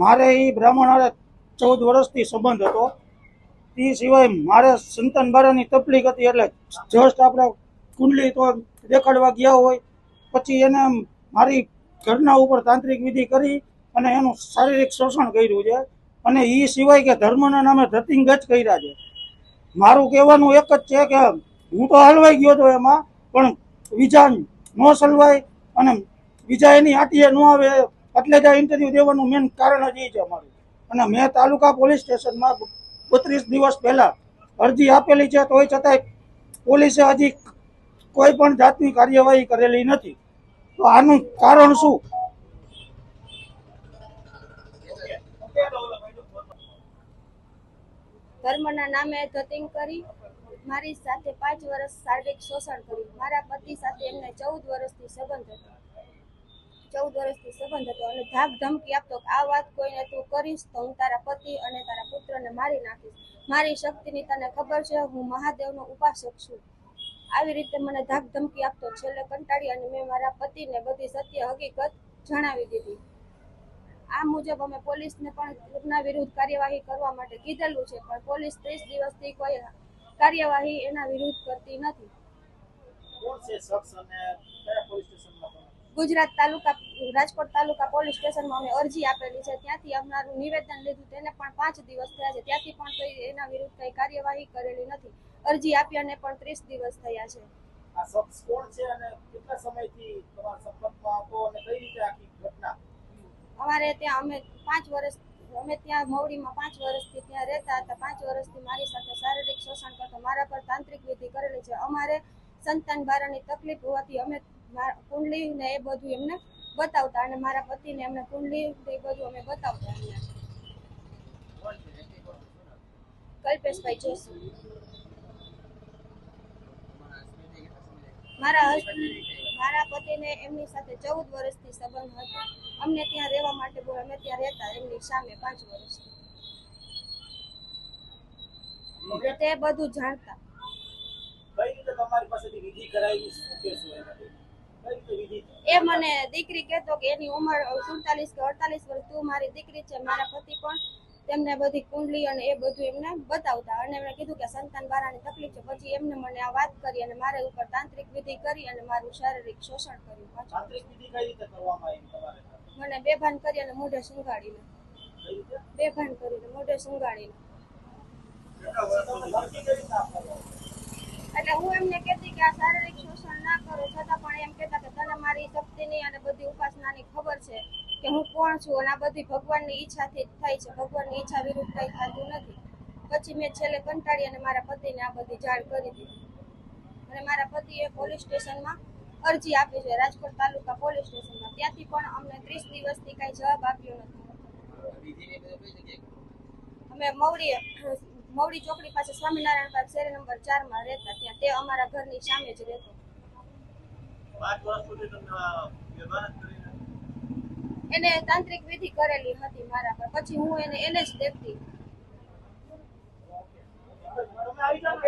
મારે એ બ્રાહ્મણ હારે 14 વર્ષથી સંબંધ હતો. તે સિવાય મારે સંતાન બારાની તકલીફ હતી, એટલે જસ્ટ આપણે કુંડલી તો દેખાડવા ગયા હોય, પછી એને મારી ઘરના ઉપર તાંત્રિક વિધિ કરી અને એનું શારીરિક શોષણ કર્યું છે. અને એ સિવાય કે ધર્મના નામે ધતિંગજ કર્યા છે. મારું કહેવાનું એક જ છે કે હું તો હલવાઈ ગયો હતો એમાં, પણ બીજા ન સલવાય અને બીજા એની આટીએ ન આવે એટલે જ આ ઇન્ટરવ્યુ દેવાનું મેન કારણ જ એ છે અમારું. અને મેં તાલુકા પોલીસ સ્ટેશનમાં 32 દિવસ પહેલા અરજી આપેલી છે, તોય છતાંય પોલીસે હજી કોઈ પણ જાતની કાર્યવાહી કરેલી નથી. તો આનું કારણ શું? ધર્મના નામે ધતિંગ કરી મારી સાથે 5 વર્ષ શારીરિક શોષણ કર્યું. મારા પતિ સાથે એમને 14 વર્ષથી સંબંધ હતો અને ધાક ધમકી આપતો કે આ વાત કોઈને તું કરીશ તો હું તારા પતિ અને તારા પુત્રને મારી નાખીશ. મારી શક્તિની તને ખબર છે, હું મહાદેવનો ઉપાસક છું. આવી રીતે મને ધાક ધમકી આપતો. છેલ્લે કંટાળી અને મેં મારા પતિને બધી સત્ય હકીકત જણાવી દીધી. આ મુજબ અમે પોલીસને પણ એમના વિરુદ્ધ કાર્યવાહી કરવા માટે કીધેલું છે, પણ પોલીસ 30 દિવસથી કોઈ કાર્યવાહી એના વિરુદ્ધ કરતી નથી. ગુજરાત તાલુકા રાજકોટ તાલુકા પોલીસ સ્ટેશનમાં અમે અરજી આપેલી છે, ત્યાંથી અમારું નિવેદન લીધું. તેને પણ 5 દિવસ થયા છે, ત્યાંથી પણ કોઈ એના વિરુદ્ધ કઈ કાર્યવાહી કરેલી નથી. અરજી આપ્યાને પણ 30 દિવસ થયા છે. આ શખ્સ કોણ છે અને કેટલા સમયથી તમારા સંપર્કમાં હતો અને કઈ રીતે આખી ઘટના? અમારે ત્યાં અમે ત્યાં મવડીમાં 5 વર્ષથી ત્યાં રહેતા હતા. 5 વર્ષથી મારી સાથે શારીરિક શોષણ કરતો, મારા પર તાંત્રિક વિધિ કરેલી છે. અમારે સંતાન બારાની તકલીફ હોવાથી અમે કુંડલી ને એ બધું એમને બતાવતા અને મારા પતિને એમને કુંડલી એ બધું અમે બતાવતા. એમને કલ્પેશભાઈ જોશી. મારા પતિને એમની સાથે 14 વર્ષથી સંબંધ હતો. અમને ત્યાં રહેવા માટે બોલ, અમે ત્યાં રહેતા એમની સામે 5 વર્ષથી. તે બધું જાણતા. કઈ રીતે તમારી પાસેથી વિધિ કરાવી? શું કહેશો એનાથી? કઈ રીતે વિધિ? એ મને દીકરી કહેતો કે એની ઉંમર 47 કે 48 વર્ષ, તું મારી દીકરી છે. મારા પતિ પણ તેમને બધી કુંડલી અને એ બધું એમને બતાવતા અને એમણે કીધું કે સંતાન બારાની તકલીફ છે. પછી એમને મને આ વાત કરી અને મારા ઉપર તાંત્રિક વિધિ કરી અને મારું શારીરિક શોષણ કર્યું. તાંત્રિક વિધિ કઈ રીતે કરવામાં આવી તમારે? મને બેભાન કરી અને મોઢે સુંઘાડીને. બેભાન કરીને મોઢે સુંઘાડીને. એટલે હું એમને કહેતી કે આ શારીરિક શોષણ ના કરો, છતાં પણ એમ કહેતા કે તને મારી શક્તિની અને બધી ઉપાસનાની ખબર છે કે હું કોણ છું અને આ બધી ભગવાનની ઈચ્છાથી જ થાય છે. ભગવાનની ઈચ્છા વિરુદ્ધ કંઈ થતું નથી. પછી મેં છેલ્લે કંટાળી અને મારા પતિને આ બધી જાણ કરી દીધી અને મારા પતિએ પોલીસ સ્ટેશનમાં અરજી આપી છે, રાજકોટ તાલુકા પોલીસ સ્ટેશનમાં. ત્યાંથી પણ અમને 30 દિવસથી કાંઈ જવાબ આપ્યો નથી. અમે મવડી ચોકડી પાસે સ્વામિનારાયણ પાર્ક શેરી નંબર 4 માં રહેતા. ત્યાં તે અમારા ઘરની સામે જ રહેતો. 5 વર્ષ સુધી એને તાંત્રિક વિધિ કરેલી હતી મારા પર. પછી હું એને જ દેખતી. તમે આવી જાવ.